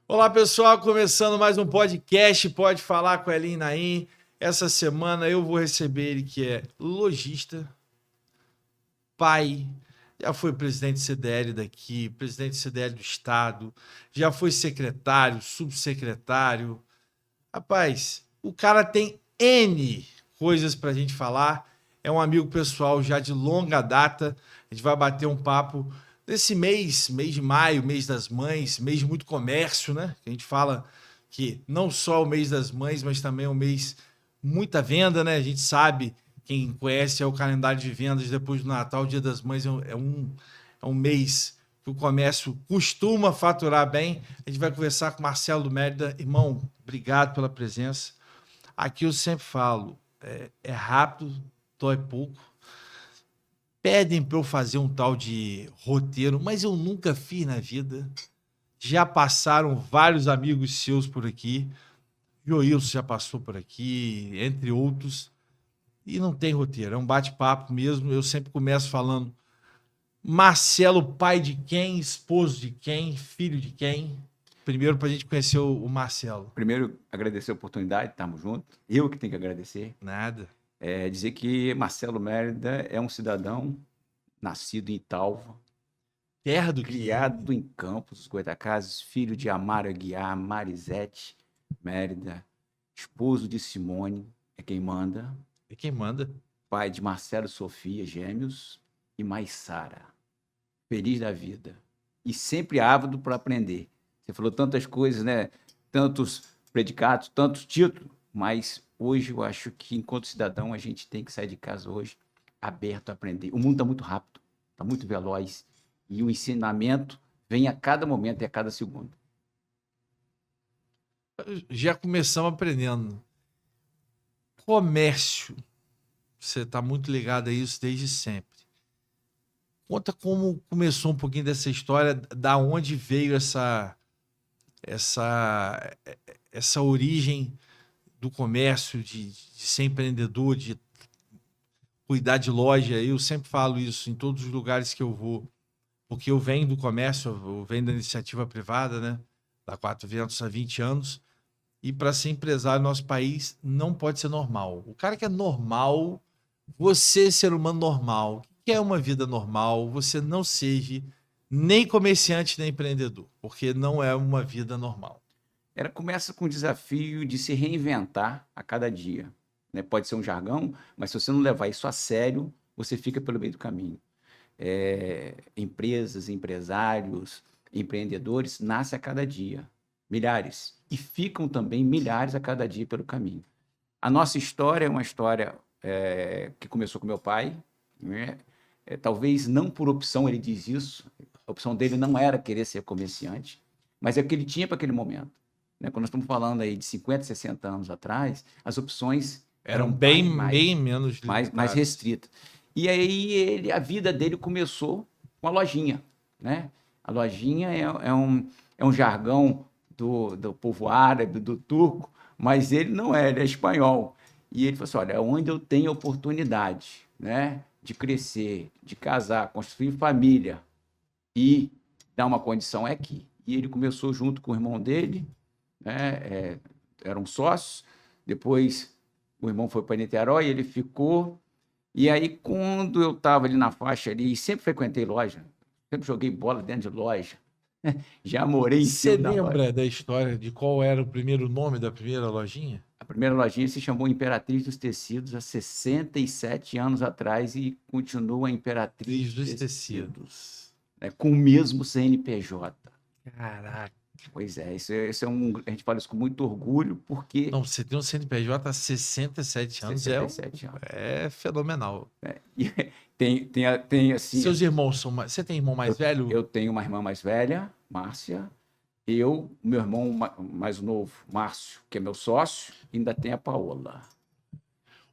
Olá, pessoal, começando mais um podcast, pode falar com a Elin Naim. Essa semana eu vou receber ele que é lojista, pai, já foi presidente CDL daqui, presidente CDL do estado, já foi secretário, subsecretário. Rapaz, o cara tem N coisas pra gente falar, é um amigo pessoal já de longa data, a gente vai bater um papo nesse mês de maio, mês das mães, mês de muito comércio, né? A gente fala que não só o mês das mães, mas também é um mês muita venda, né? A gente sabe, quem conhece é o calendário de vendas depois do Natal, o Dia das Mães é um mês que o comércio costuma faturar bem. A gente vai conversar com o Marcelo do Mérida. Irmão, obrigado pela presença. Aqui eu sempre falo, é rápido, dói pouco. Pedem para eu fazer um tal de roteiro, mas eu nunca fiz na vida. Já passaram vários amigos seus por aqui. Joilson já passou por aqui, entre outros. E não tem roteiro, é um bate-papo mesmo. Eu sempre começo falando Marcelo, pai de quem, esposo de quem, filho de quem. Primeiro para a gente conhecer o Marcelo. Primeiro, agradecer a oportunidade, estamos juntos. Eu que tenho que agradecer. Nada. Dizer que Marcelo Mérida é um cidadão nascido em Italva, Terra do criado em Campos dos Goytacazes, filho de Amaro Aguiar, Marisete Mérida, esposo de Simone, é quem manda. É quem manda. Pai de Marcelo e Sofia, gêmeos, e Maissara. Feliz da vida. E sempre ávido para aprender. Você falou tantas coisas, né? Tantos predicados, tantos títulos, mas hoje eu acho que, enquanto cidadão, a gente tem que sair de casa hoje aberto a aprender. O mundo está muito rápido, está muito veloz, e o ensinamento vem a cada momento e a cada segundo. Já começamos aprendendo. Comércio. Você está muito ligado a isso desde sempre. Conta como começou um pouquinho dessa história, da onde veio essa origem do comércio, de ser empreendedor, de cuidar de loja. Eu sempre falo isso em todos os lugares que eu vou, porque eu venho do comércio, eu venho da iniciativa privada, né? Da Quatro Ventos há 20 anos. E para ser empresário no nosso país não pode ser normal. O cara que é normal, você, ser humano normal, que quer uma vida normal, você não seja nem comerciante nem empreendedor, porque não é uma vida normal. Começa com o desafio de se reinventar a cada dia, né? Pode ser um jargão, mas se você não levar isso a sério, você fica pelo meio do caminho. Empresas, empresários, empreendedores nascem a cada dia, milhares, e ficam também milhares a cada dia pelo caminho. A nossa história é uma história que começou com meu pai, né? Talvez não por opção ele diz isso, a opção dele não era querer ser comerciante, mas é o que ele tinha para aquele momento, né? Quando nós estamos falando aí de 50, 60 anos atrás, as opções eram bem menos mais restritas. E aí a vida dele começou com a lojinha, né? A lojinha é um jargão do povo árabe, do turco, mas ele não é, ele é espanhol. E ele falou assim, olha, onde eu tenho oportunidade, né, de crescer, de casar, construir família e dar uma condição é aqui. E ele começou junto com o irmão dele, né, eram sócios, depois o irmão foi para Niterói, ele ficou. E aí, quando eu estava ali na faixa ali, e sempre frequentei loja, sempre joguei bola dentro de loja, já morei em Você cima da loja. lembra da história de qual era o primeiro nome da primeira lojinha? A primeira lojinha se chamou Imperatriz dos Tecidos há 67 anos atrás e continua Imperatriz dos Tecidos, né, com o mesmo CNPJ. Caraca. Pois é, a gente fala isso com muito orgulho, porque... Não, você tem um CNPJ há 67 anos, 67 anos. É fenomenal. E tem assim... Seus irmãos são mais... Você tem irmão mais velho? Eu tenho uma irmã mais velha, Márcia, meu irmão mais novo, Márcio, que é meu sócio, e ainda tem a Paola.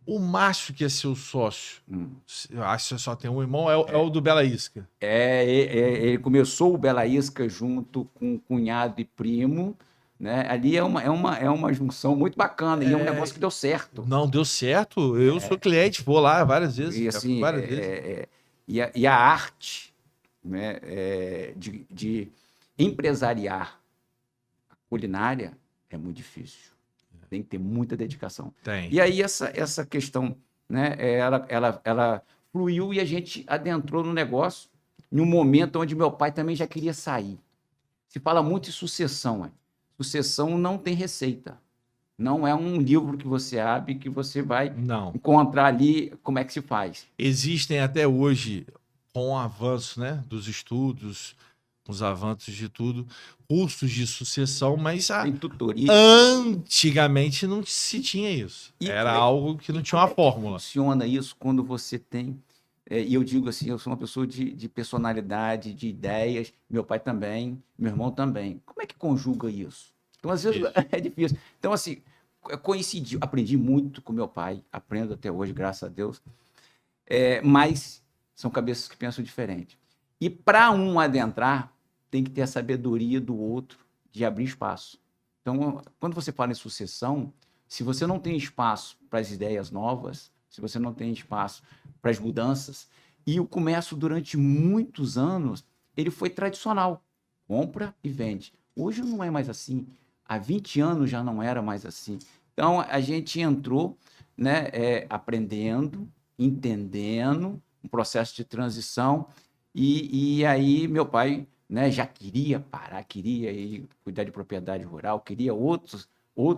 O Márcio, que é seu sócio, acho que você só tem um irmão, é o do Bela Isca. Ele começou o Bela Isca junto com cunhado e primo, né? Ali é uma junção muito bacana, e é um negócio que deu certo. Não, deu certo. Eu sou cliente, vou lá várias vezes. E assim, várias vezes. E a arte, né, de empresariar culinária é muito difícil. Tem que ter muita dedicação. Tem. E aí essa questão, né, ela fluiu e a gente adentrou no negócio em um momento onde meu pai também já queria sair. Se fala muito em sucessão. Sucessão não tem receita. Não é um livro que você abre que você vai Não. encontrar ali como é que se faz. Existem até hoje, com o avanço, né, dos estudos, com os avanços de tudo, cursos de sucessão, mas Tem tutoria. antigamente não se tinha isso. E Era como é- algo que não tinha uma Como é que fórmula. funciona isso quando você tem... e eu digo assim, eu sou uma pessoa de personalidade, de ideias, meu pai também, meu irmão também. Como é que conjuga isso? Então, às vezes, Difícil. é difícil. Então, assim, coincidiu, aprendi muito com meu pai, aprendo até hoje, graças a Deus, mas são cabeças que pensam diferente. E para um adentrar, tem que ter a sabedoria do outro de abrir espaço. Então, quando você fala em sucessão, se você não tem espaço para as ideias novas, se você não tem espaço para as mudanças, e o comércio durante muitos anos, ele foi tradicional, compra e vende. Hoje não é mais assim, há 20 anos já não era mais assim. Então, a gente entrou, né, aprendendo, entendendo, um processo de transição, e aí meu pai, né, já queria parar, queria ir cuidar de propriedade rural, queria outros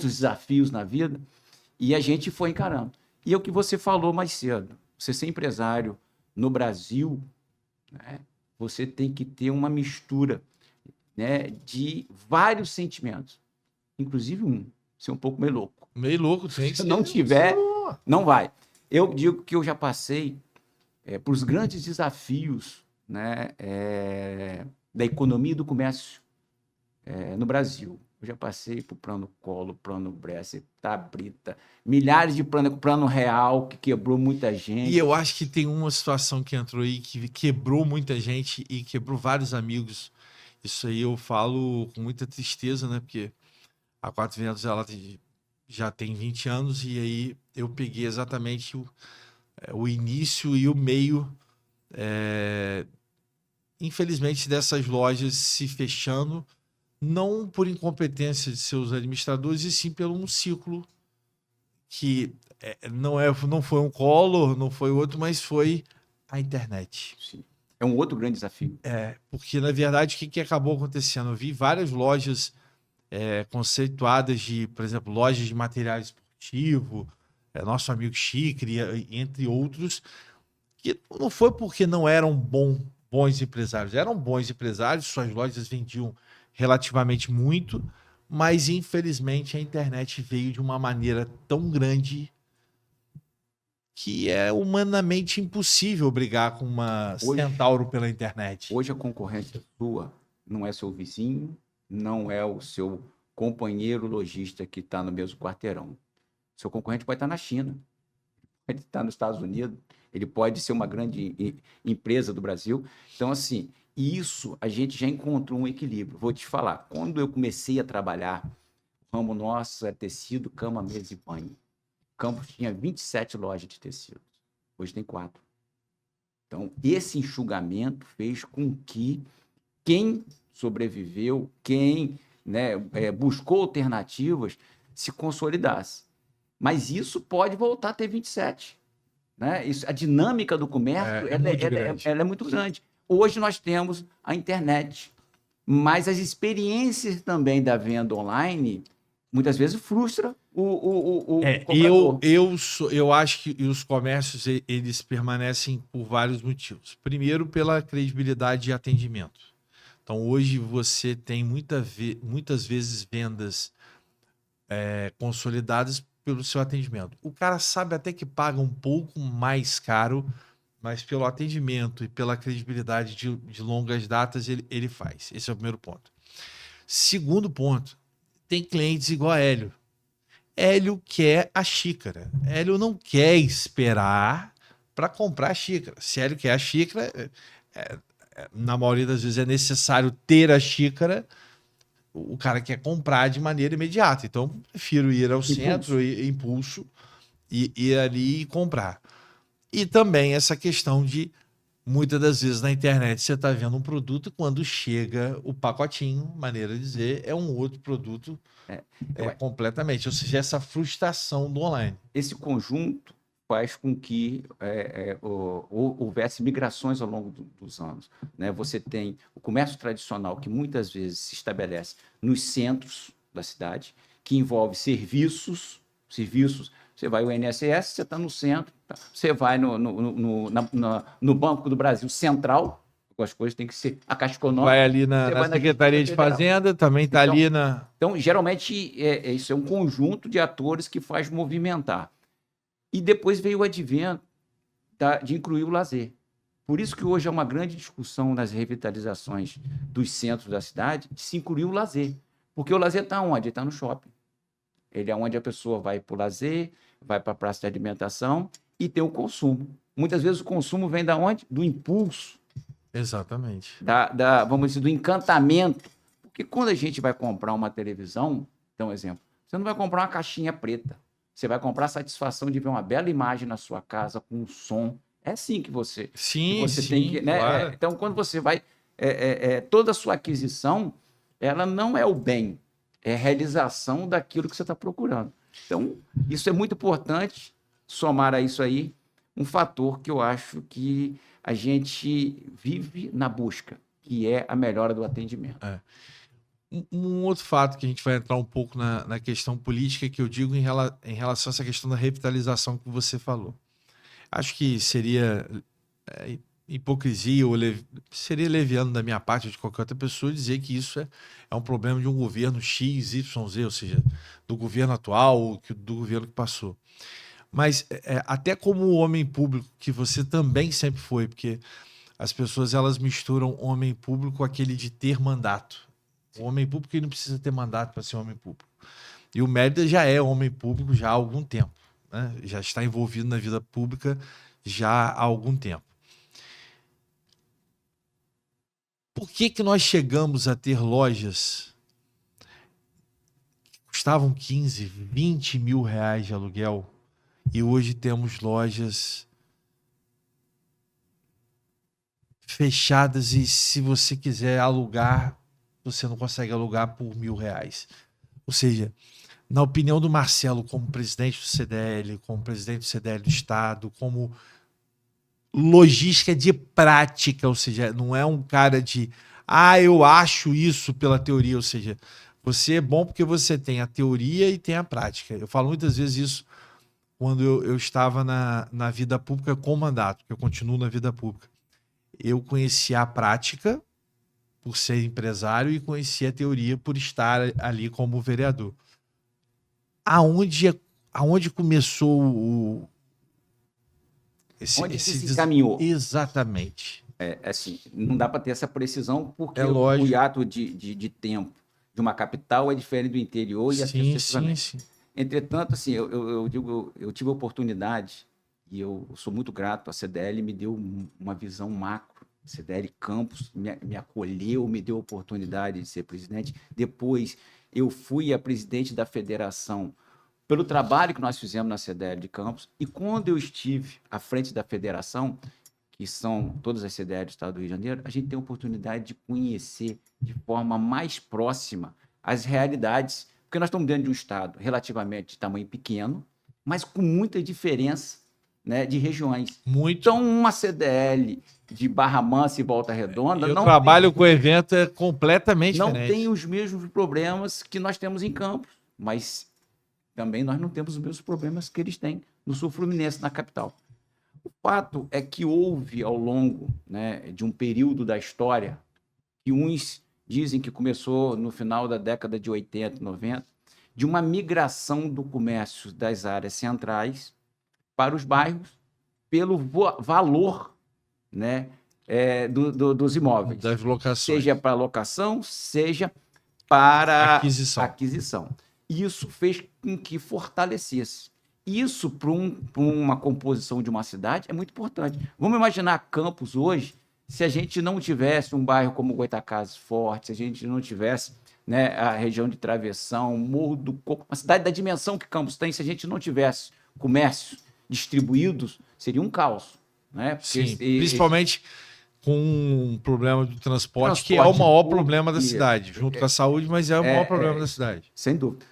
desafios na vida, e a gente foi encarando. E é o que você falou mais cedo, você ser empresário no Brasil, né, você tem que ter uma mistura, né, de vários sentimentos, inclusive ser um pouco meio louco. Meio louco, tem que Se ser. não tiver, não vai. Eu digo que eu já passei por os grandes desafios, né, da economia e do comércio no Brasil. Eu já passei por Plano Collor, Plano Bresser, Tabrita, milhares de plano real que quebrou muita gente. E eu acho que tem uma situação que entrou aí que quebrou muita gente e quebrou vários amigos. Isso aí eu falo com muita tristeza, né? Porque a Quatro Ventos ela já tem 20 anos e aí eu peguei exatamente o início e o meio, infelizmente, dessas lojas se fechando, não por incompetência de seus administradores, e sim pelo um ciclo que não foi um Collor, não foi outro, mas foi a internet. Sim. É um outro grande desafio. Porque, na verdade, o que acabou acontecendo? Eu vi várias lojas conceituadas de, por exemplo, lojas de material esportivo, nosso amigo Chicre, entre outros, que não foi porque não eram bons empresários, eram bons empresários, suas lojas vendiam relativamente muito, mas infelizmente a internet veio de uma maneira tão grande que é humanamente impossível brigar com uma Centauro pela internet. Hoje a concorrência sua não é seu vizinho, não é o seu companheiro lojista que está no mesmo quarteirão. Seu concorrente pode estar na China, pode estar nos Estados Unidos, ele pode ser uma grande empresa do Brasil. Então, assim, isso a gente já encontrou um equilíbrio. Vou te falar, quando eu comecei a trabalhar, o ramo nosso é tecido, cama, mesa e banho. Campos tinha 27 lojas de tecido, hoje tem 4. Então, esse enxugamento fez com que quem sobreviveu, quem, né, buscou alternativas, se consolidasse. Mas isso pode voltar a ter 27. Né? A dinâmica do comércio ela é muito grande. Hoje nós temos a internet, mas as experiências também da venda online muitas vezes frustra o comprador. Eu acho que os comércios eles permanecem por vários motivos. Primeiro, pela credibilidade de atendimento. Então, hoje você tem muitas vezes vendas consolidadas pelo seu atendimento. O cara sabe até que paga um pouco mais caro, mas pelo atendimento e pela credibilidade de longas datas ele faz. Esse é o primeiro ponto. Segundo ponto, tem clientes igual a Hélio. Hélio quer a xícara. Hélio não quer esperar para comprar a xícara. Se Hélio quer a xícara, na maioria das vezes é necessário ter a xícara. O cara quer comprar de maneira imediata. Então, prefiro ir ao centro, impulso, e ir ali e comprar. E também essa questão de muitas das vezes na internet você está vendo um produto, quando chega o pacotinho, maneira de dizer, é um outro produto completamente. Ou seja, essa frustração do online. Esse conjunto faz com que houvesse migrações ao longo dos anos, né? Você tem o comércio tradicional, que muitas vezes se estabelece nos centros da cidade, que envolve serviços. Você vai ao INSS, você está no centro, tá? Você vai no Banco do Brasil Central, as coisas têm que ser a Caixa Econômica. Vai ali na Secretaria de Fazenda, também está ali na... Então, geralmente, isso é um conjunto de atores que faz movimentar. E depois veio o advento de incluir o lazer. Por isso que hoje é uma grande discussão nas revitalizações dos centros da cidade, de se incluir o lazer. Porque o lazer está onde? Ele está no shopping. Ele é onde a pessoa vai para o lazer, vai para a praça de alimentação e tem o consumo. Muitas vezes o consumo vem da onde? Do impulso. Exatamente. Vamos dizer, do encantamento. Porque quando a gente vai comprar uma televisão, então, um exemplo, você não vai comprar uma caixinha preta. Você vai comprar a satisfação de ver uma bela imagem na sua casa com um som. É assim que você, tem que... Né? Claro. Então, quando você vai... toda a sua aquisição, ela não é o bem, é a realização daquilo que você está procurando. Então, isso é muito importante, somar a isso aí um fator que eu acho que a gente vive na busca, que é a melhora do atendimento. Um outro fato que a gente vai entrar um pouco na questão política, que eu digo em relação a essa questão da revitalização que você falou. Acho que seria hipocrisia ou seria leviano da minha parte ou de qualquer outra pessoa dizer que isso é um problema de um governo X, Y, Z, ou seja, do governo atual ou do governo que passou. Mas até como homem público, que você também sempre foi, porque as pessoas elas misturam homem público com aquele de ter mandato. O homem público ele não precisa ter mandato para ser homem público. E o Mérida já é homem público já há algum tempo, né? Já está envolvido na vida pública já há algum tempo. Por que nós chegamos a ter lojas que custavam 15, 20 mil reais de aluguel e hoje temos lojas fechadas e se você quiser alugar, você não consegue alugar por R$1.000. Ou seja, na opinião do Marcelo, como presidente do CDL, como presidente do CDL do Estado, como logística de prática, ou seja, não é um cara de eu acho isso pela teoria, ou seja, você é bom porque você tem a teoria e tem a prática. Eu falo muitas vezes isso quando eu estava na vida pública com mandato, porque eu continuo na vida pública. Eu conheci a prática por ser empresário e conheci a teoria por estar ali como vereador. Aonde começou onde se encaminhou? Exatamente. Assim, não dá para ter essa precisão porque o hiato de tempo de uma capital é diferente do interior e assim sucessivamente. Sim. Entretanto, assim, eu tive a oportunidade e eu sou muito grato, a CDL me deu uma visão macro. A CDL Campos me acolheu, me deu a oportunidade de ser presidente. Depois eu fui a presidente da federação pelo trabalho que nós fizemos na CDL de Campos. E quando eu estive à frente da federação, que são todas as CDL do Estado do Rio de Janeiro, a gente tem a oportunidade de conhecer de forma mais próxima as realidades, porque nós estamos dentro de um Estado relativamente de tamanho pequeno, mas com muita diferença, né, de regiões. Então, uma CDL de Barra Mansa e Volta Redonda... O trabalho com o evento é completamente diferente. Não tem os mesmos problemas que nós temos em Campos, mas também nós não temos os mesmos problemas que eles têm no Sul Fluminense, na capital. O fato é que houve, ao longo, né, de um período da história, que uns dizem que começou no final da década de 80, 90, de uma migração do comércio das áreas centrais para os bairros pelo valor, né, dos imóveis. Das locações. Seja para locação, seja para aquisição. Isso fez com que fortalecesse. Isso, para uma composição de uma cidade, é muito importante. Vamos imaginar Campos hoje, se a gente não tivesse um bairro como Goitacazes forte, se a gente não tivesse, né, a região de Travessão, Morro do Coco, uma cidade da dimensão que Campos tem, se a gente não tivesse comércio distribuídos, seria um caos. né? Porque Sim, principalmente com um problema do transporte, que é o Transporte maior público, problema da cidade, junto com a saúde, mas é o maior problema da cidade. sem dúvida.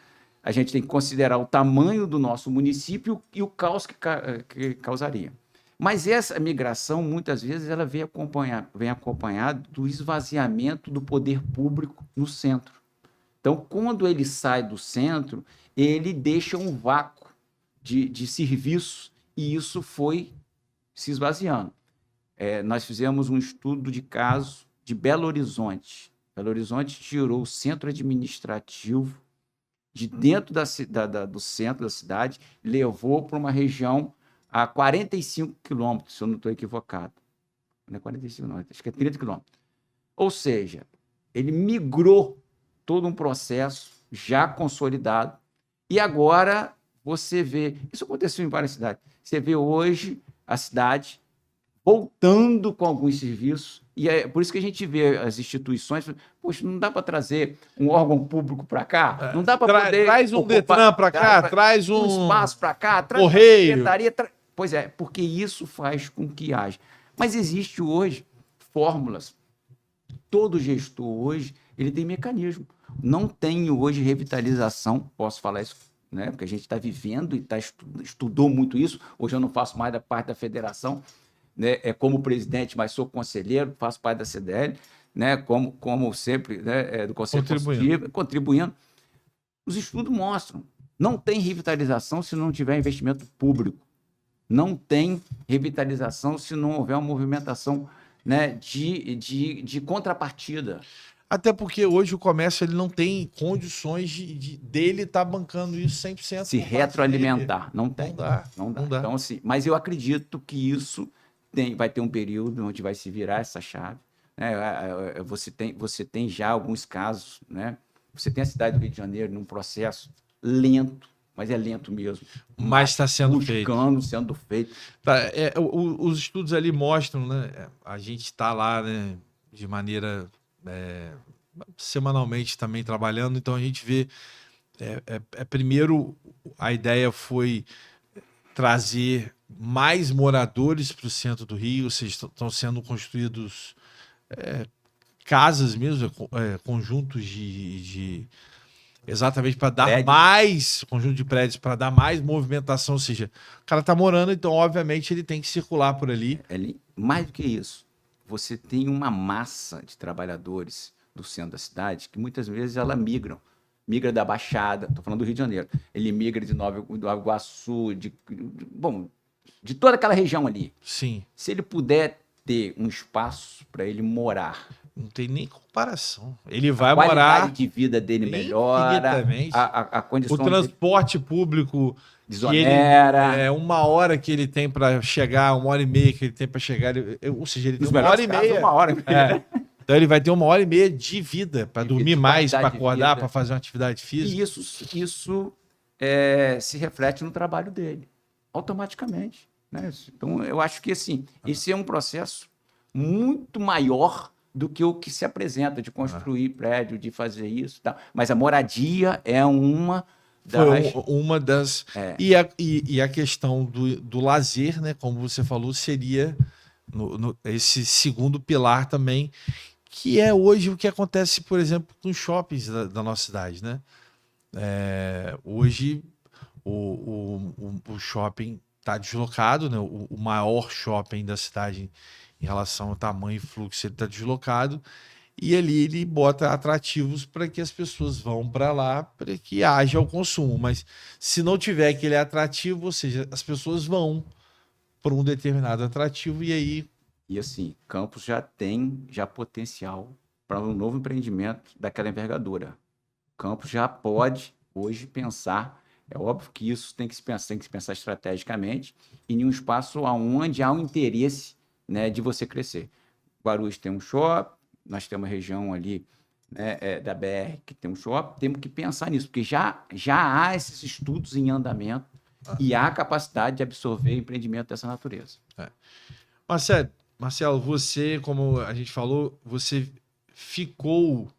A gente tem que considerar o tamanho do nosso município e o caos que causaria. Mas essa migração, muitas vezes, ela vem acompanhada do esvaziamento do poder público no centro. Então, quando ele sai do centro, ele deixa um vácuo de serviços e isso foi se esvaziando. Nós fizemos um estudo de caso de Belo Horizonte. Belo Horizonte tirou o centro administrativo de dentro do centro da cidade, levou para uma região a 45 quilômetros, se eu não estou equivocado. Não é 45, não, acho que é 30 quilômetros. Ou seja, ele migrou todo um processo já consolidado e agora você vê... Isso aconteceu em várias cidades. Você vê hoje a cidade voltando com alguns serviços, e é por isso que a gente vê as instituições, poxa, não dá para trazer um órgão público para cá? Não dá para poder... Traz um Detran para cá, traz um espaço para cá, traz correio. uma secretaria. Pois é, porque isso faz com que haja. Mas existe hoje fórmulas. Todo gestor hoje, ele tem mecanismo. Não tem hoje revitalização, posso falar isso, né? Porque a gente está vivendo e estudou muito isso. Hoje eu não faço mais da parte da federação, né, como presidente, mas sou conselheiro, faço parte da CDL, né, como sempre, né, do Conselho Consultivo, contribuindo. Os estudos mostram, não tem revitalização se não tiver investimento público, não tem revitalização se não houver uma movimentação, né, de contrapartida. Até porque hoje o comércio ele não tem condições dele estar bancando isso 100%. Se retroalimentar, não tem. Não dá. Então, assim, mas eu acredito que isso vai ter um período onde vai se virar essa chave. Né? Você tem já alguns casos, né? Você tem a cidade do Rio de Janeiro num processo lento, mas é lento mesmo. Mas está sendo sendo feito. Tá, os estudos ali mostram, né? A gente está lá, né, de maneira semanalmente também trabalhando, então a gente vê. Primeiro, a ideia foi trazer mais moradores para o centro do Rio, ou seja, estão sendo construídos casas mesmo, conjuntos exatamente para dar prédios. mais conjunto de prédios, para dar mais movimentação, ou seja, o cara está morando, então obviamente ele tem que circular por ali. Mais do que isso, você tem uma massa de trabalhadores do centro da cidade que muitas vezes ela migra da Baixada, estou falando do Rio de Janeiro, ele migra de Nova Iguaçu, de toda aquela região ali. Sim. Se ele puder ter um espaço para ele morar, não tem nem comparação. Ele vai morar. A qualidade morar de vida dele melhora. A condição o transporte público desonera. Uma hora que ele tem para chegar, 1h30 que ele tem para chegar. Ou seja, ele tem uma hora e meia. Uma hora e meia. Então ele vai ter 1h30 de vida para dormir mais, para acordar, para fazer uma atividade física. E isso se reflete no trabalho dele, automaticamente. Né? Então, eu acho que assim, esse é um processo muito maior do que o que se apresenta, de construir prédio, de fazer isso. Tá? Mas a moradia é uma das... E a questão do lazer, né, como você falou, seria esse segundo pilar também, que é hoje o que acontece, por exemplo, com os shoppings da nossa cidade. Né? Hoje o shopping está deslocado, né? O maior shopping da cidade em relação ao tamanho e fluxo, ele está deslocado, e ali ele bota atrativos para que as pessoas vão para lá, para que haja o consumo. Mas se não tiver aquele atrativo, ou seja, as pessoas vão por um determinado atrativo e aí... E assim, Campos já tem potencial para um novo empreendimento daquela envergadura. Campos já pode hoje pensar... É óbvio que isso tem que se pensar estrategicamente em um espaço onde há um interesse, né, de você crescer. Guarulhos tem um shopping, nós temos uma região ali, né, da BR que tem um shopping, temos que pensar nisso, porque já há esses estudos em andamento e há capacidade de absorver empreendimento dessa natureza. Marcelo, você, como a gente falou, você ficou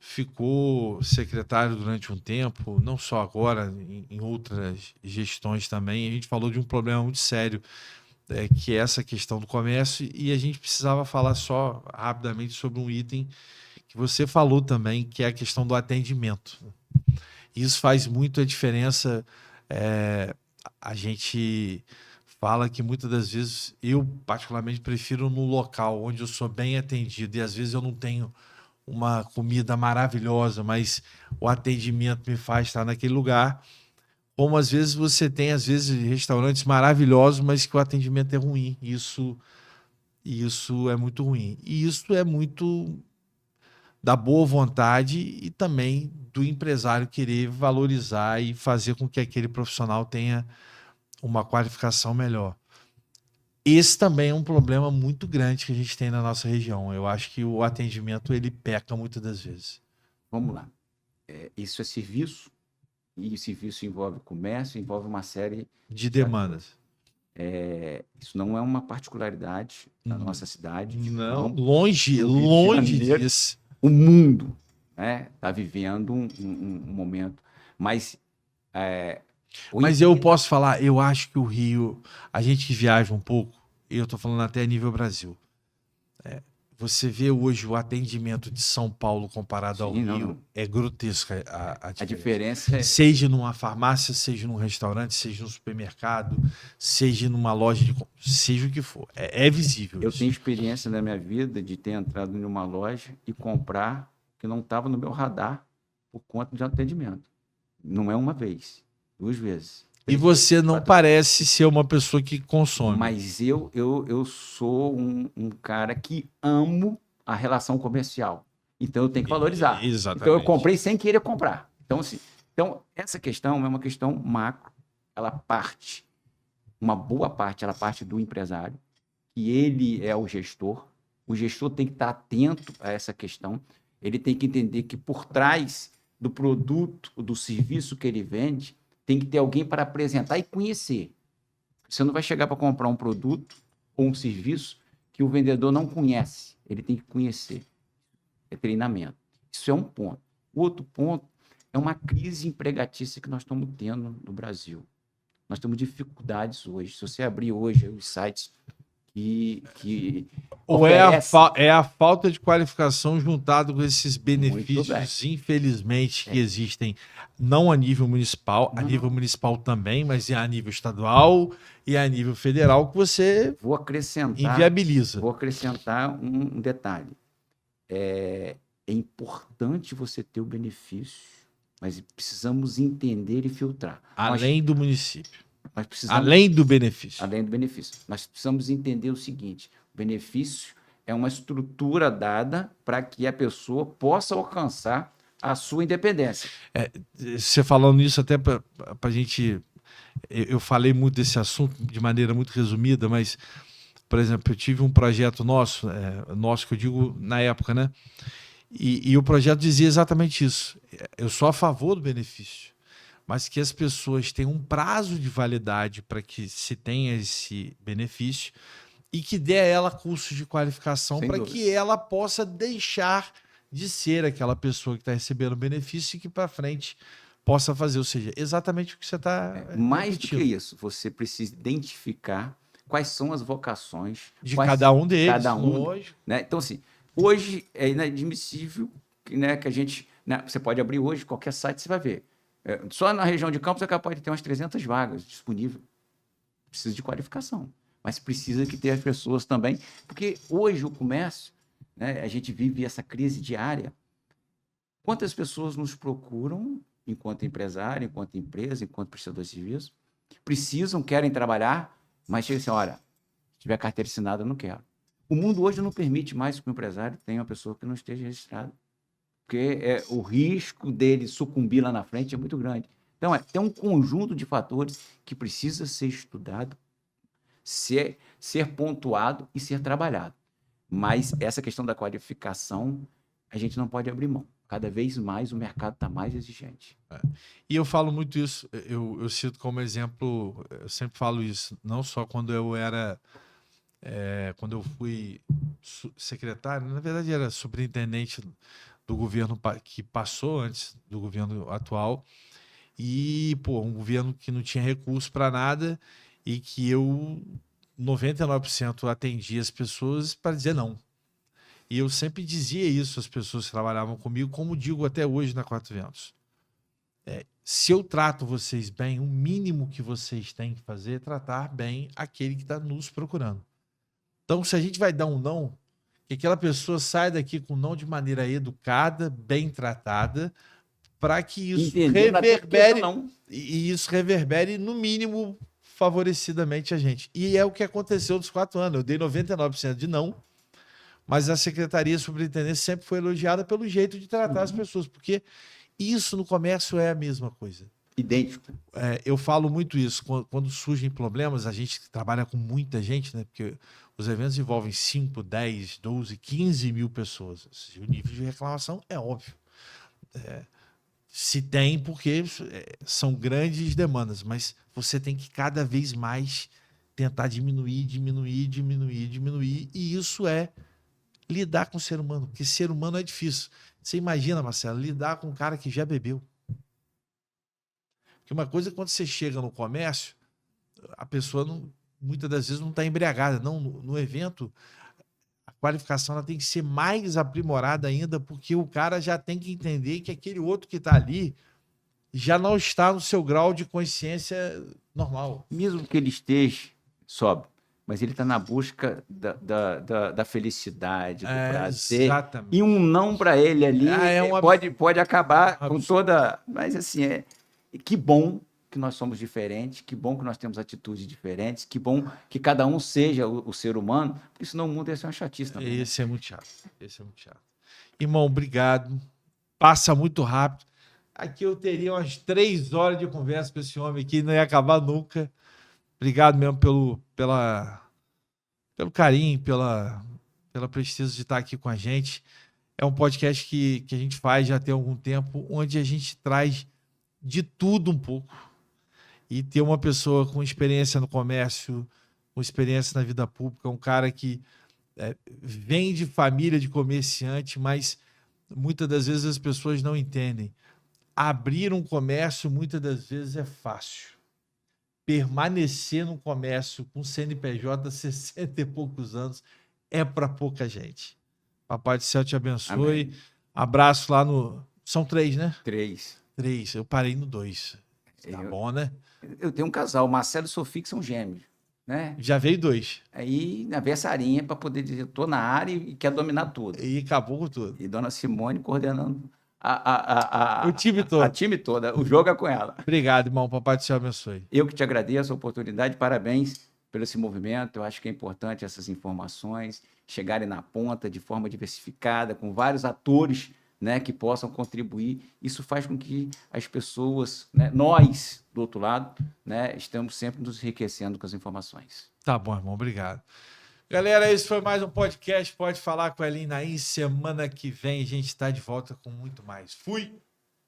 ficou secretário durante um tempo, não só agora, em outras gestões também. A gente falou de um problema muito sério, que é essa questão do comércio, e a gente precisava falar só rapidamente sobre um item que você falou também, que é a questão do atendimento. Isso faz muito a diferença. A gente fala que muitas das vezes eu particularmente prefiro no local onde eu sou bem atendido, e às vezes eu não tenho uma comida maravilhosa, mas o atendimento me faz estar naquele lugar. Como às vezes você tem, às vezes, restaurantes maravilhosos, mas que o atendimento é ruim. Isso é muito ruim. E isso é muito da boa vontade e também do empresário querer valorizar e fazer com que aquele profissional tenha uma qualificação melhor. Esse também é um problema muito grande que a gente tem na nossa região. Eu acho que o atendimento ele peca muitas das vezes. Vamos lá. Isso é serviço, e serviço envolve comércio, envolve uma série de demandas. Isso não é uma particularidade da nossa cidade. Não, longe disso. O mundo está vivendo um momento, mas... Mas eu posso falar, eu acho que o Rio, a gente que viaja um pouco, eu estou falando até a nível Brasil, você vê hoje o atendimento de São Paulo comparado ao Rio, é grotesca a diferença. A diferença seja numa farmácia, seja num restaurante, seja num supermercado, seja numa loja, seja o que for. É visível. Eu tenho experiência na minha vida de ter entrado em uma loja e comprar que não estava no meu radar por conta de atendimento. Não é uma vez, 2 vezes. E você não parece ser uma pessoa que consome. Mas eu sou um cara que amo a relação comercial. Então, eu tenho que valorizar. Exatamente. Então, eu comprei sem querer comprar. Então, essa questão é uma questão macro. Ela parte, uma boa parte, ela parte do empresário, que ele é o gestor. O gestor tem que estar atento a essa questão. Ele tem que entender que por trás do produto, do serviço que ele vende, tem que ter alguém para apresentar e conhecer. Você não vai chegar para comprar um produto ou um serviço que o vendedor não conhece. Ele tem que conhecer. É treinamento. Isso é um ponto. O outro ponto é uma crise empregatícia que nós estamos tendo no Brasil. Nós temos dificuldades hoje. Se você abrir hoje os sites que ou é a falta de qualificação juntado com esses benefícios, infelizmente, que existem, não a nível municipal, a nível municipal também, mas a nível estadual e a nível federal, que você inviabiliza. Vou acrescentar um detalhe. É importante você ter o benefício, mas precisamos entender e filtrar. Além do município. Além do benefício. Nós precisamos entender o seguinte: o benefício é uma estrutura dada para que a pessoa possa alcançar a sua independência. Você falando isso até para a gente... Eu falei muito desse assunto de maneira muito resumida, mas, por exemplo, eu tive um projeto nosso que eu digo na época, né? E o projeto dizia exatamente isso. Eu sou a favor do benefício, mas que as pessoas tenham um prazo de validade para que se tenha esse benefício e que dê a ela cursos de qualificação para que ela possa deixar de ser aquela pessoa que está recebendo o benefício e que para frente possa fazer. Ou seja, exatamente o que você está... Mais do que isso, você precisa identificar quais são as vocações de cada um deles, lógico. Né? Então, assim, hoje é inadmissível, né, que a gente... Né, você pode abrir hoje qualquer site, você vai ver. Só na região de Campos é capaz de ter umas 300 vagas disponíveis. Precisa de qualificação, mas precisa que ter as pessoas também, porque hoje o comércio, né, a gente vive essa crise diária. Quantas pessoas nos procuram enquanto empresário, enquanto empresa, enquanto prestador de serviço, querem trabalhar, mas chega assim, olha, se tiver carteira assinada, eu não quero. O mundo hoje não permite mais que o empresário tenha uma pessoa que não esteja registrada, porque o risco dele sucumbir lá na frente é muito grande. Então, tem um conjunto de fatores que precisa ser estudado, ser pontuado e ser trabalhado. Mas essa questão da qualificação, a gente não pode abrir mão. Cada vez mais o mercado está mais exigente. E eu falo muito isso, eu cito como exemplo, eu sempre falo isso, não só quando eu era... quando eu fui secretário, na verdade era superintendente do governo que passou antes do governo atual. E, pô, um governo que não tinha recurso para nada e que eu, 99%, atendia as pessoas para dizer não. E eu sempre dizia isso às pessoas que trabalhavam comigo, como digo até hoje na Quatro Ventos. Se eu trato vocês bem, o mínimo que vocês têm que fazer é tratar bem aquele que está nos procurando. Então, se a gente vai dar um não, que aquela pessoa saia daqui com não de maneira educada, bem tratada, para que isso reverbere e isso reverbere, no mínimo, favorecidamente a gente. E é o que aconteceu nos 4 anos. Eu dei 99% de não, mas a Secretaria de Superintendência sempre foi elogiada pelo jeito de tratar as pessoas, porque isso no comércio é a mesma coisa. Idêntico. Eu falo muito isso. Quando surgem problemas, a gente trabalha com muita gente, né? Porque os eventos envolvem 5, 10, 12, 15 mil pessoas. O nível de reclamação é óbvio. Se tem, porque são grandes demandas, mas você tem que cada vez mais tentar diminuir, e isso é lidar com o ser humano, porque ser humano é difícil. Você imagina, Marcelo, lidar com um cara que já bebeu. Porque uma coisa é quando você chega no comércio, a pessoa muitas das vezes não está embriagada. Não, no evento, a qualificação ela tem que ser mais aprimorada ainda, porque o cara já tem que entender que aquele outro que está ali já não está no seu grau de consciência normal. Mesmo que ele esteja sóbrio, mas ele está na busca da felicidade, do prazer. Exatamente. E um não para ele ali pode acabar com toda... Mas assim, que bom que nós somos diferentes, que bom que nós temos atitudes diferentes, que bom que cada um seja o ser humano, porque senão o mundo ia ser uma chatice também. Esse é muito chato. Irmão, obrigado. Passa muito rápido. Aqui eu teria umas 3 horas de conversa com esse homem aqui, não ia acabar nunca. Obrigado mesmo pelo carinho, pela presteza de estar aqui com a gente. É um podcast que a gente faz já tem algum tempo, onde a gente traz de tudo um pouco. E ter uma pessoa com experiência no comércio, com experiência na vida pública, um cara que vem de família de comerciante, mas muitas das vezes as pessoas não entendem. Abrir um comércio muitas das vezes é fácil. Permanecer no comércio com CNPJ 60 e poucos anos é para pouca gente. Papai do céu te abençoe. Amém. Abraço lá no... São 3, né? 3. Eu parei no 2. Tá bom, né? Eu tenho um casal, o Marcelo e Sofia, que são gêmeos, né? Já veio 2. Aí, na versarinha, para poder dizer, eu tô na área e quer dominar tudo. E acabou com tudo. E Dona Simone coordenando o time todo. A time toda. O jogo é com ela. Obrigado, irmão. Papai do céu abençoe. Eu que te agradeço a oportunidade. Parabéns pelo esse movimento. Eu acho que é importante essas informações chegarem na ponta de forma diversificada, com vários atores, né, que possam contribuir. Isso faz com que as pessoas, né, nós, do outro lado, né, estamos sempre nos enriquecendo com as informações. Tá bom, irmão. Obrigado. Galera, esse foi mais um podcast. Pode falar com a Elinha aí. Semana que vem a gente está de volta com muito mais. Fui!